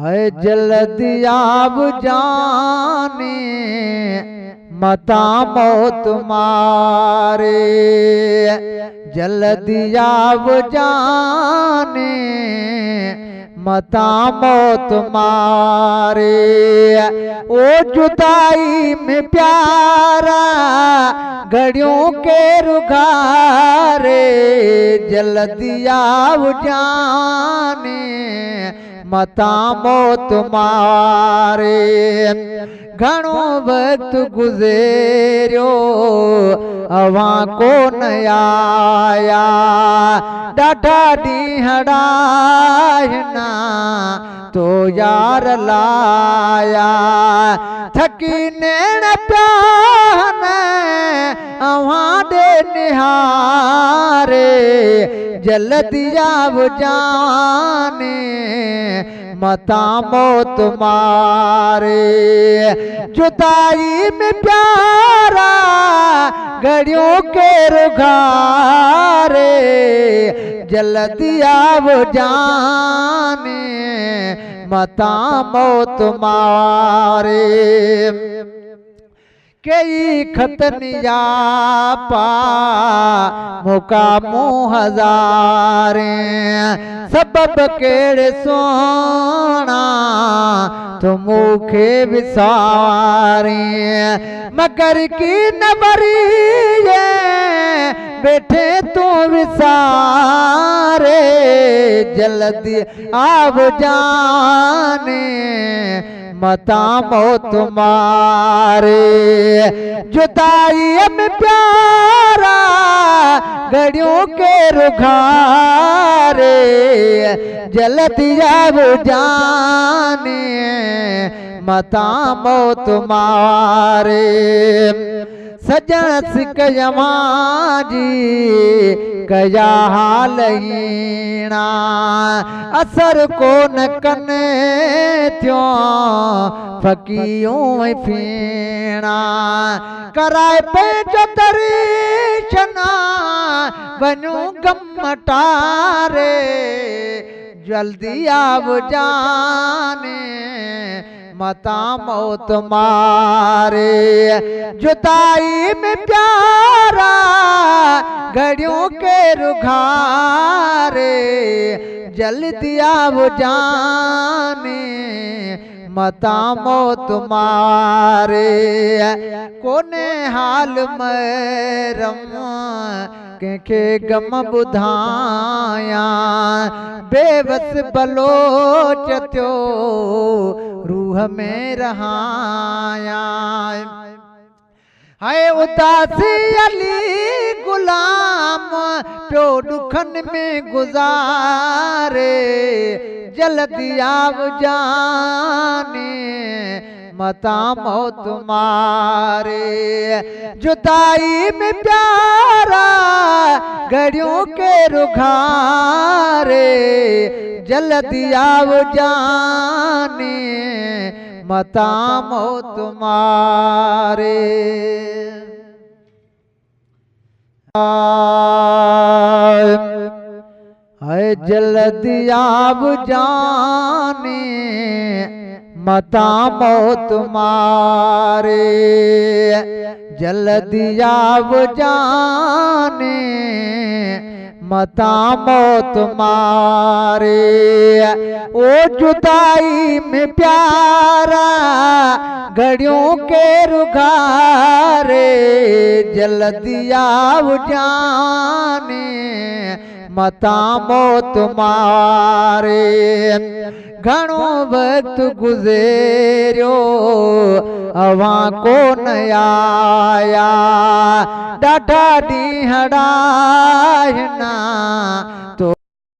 है जल्दी आव जाने मता मौत मारे, जल्दी आव जाने मता मौत मारे। ओ जुदाई में प्यारा घड़ियों के रुघारे, जल्दी आव जाने मता मौत मारे। घणो वक्त गुज़रियो अवां को न आया, ॾाढा ॾींहं आहिनि तो यार लाया। थकी नेण पिया अवां ॾे निहारे, जल्दी आव जाने मता मौत मारे। जुदाई में प्यारा घड़ियों के रुघारे, जल्दी आव जाने मता मौत मारे। कई खतनिया पा मुकामू हज़ारे, सबब केड़े सोना तो मूखे विसारे। मगर की न बरी बैठे तू विसारे, जल्दी आव जाने मता मौत मारे। जुदाई में प्यारा घड़ियों के रुघारे, जल्दी आव जाने मता मौत मारे। सजन सिक यमाजी कया हाल हीणा, असर को न कने थियो फकीयूं फीणा। कराए पेजो दर्शना वञूं गम टारे, जल्दी आव जाने मता मौत मारे। जुदाई में प्यारा घड़ियों के रुघारे, जल्दी आव जाने मता मौत मारे। कोने हाल मरम कंहिंखे गम ॿुधायां, बेवस बलोच थियो रूह में रहाया। हाय उदासी अली गुलाम पियो दुखन में गुज़ारे, जल्दी आव जाने मता मौत मारे। जुदाई में प्यारा घड़ियों के रुघारे, जल्दी आव जाने मता मौत मारे। है जल्दी आव जाने मता मौत मारे, जल्दी आव जाने मता मौत मारे। ओ जुदाई में प्यारा घड़ियों के रुघारे, जल्दी आव जाने मता मौत मारे। घणो वक्त गुज़रियो अवां को न आया, ॾाढा ॾींहं आहिनि तो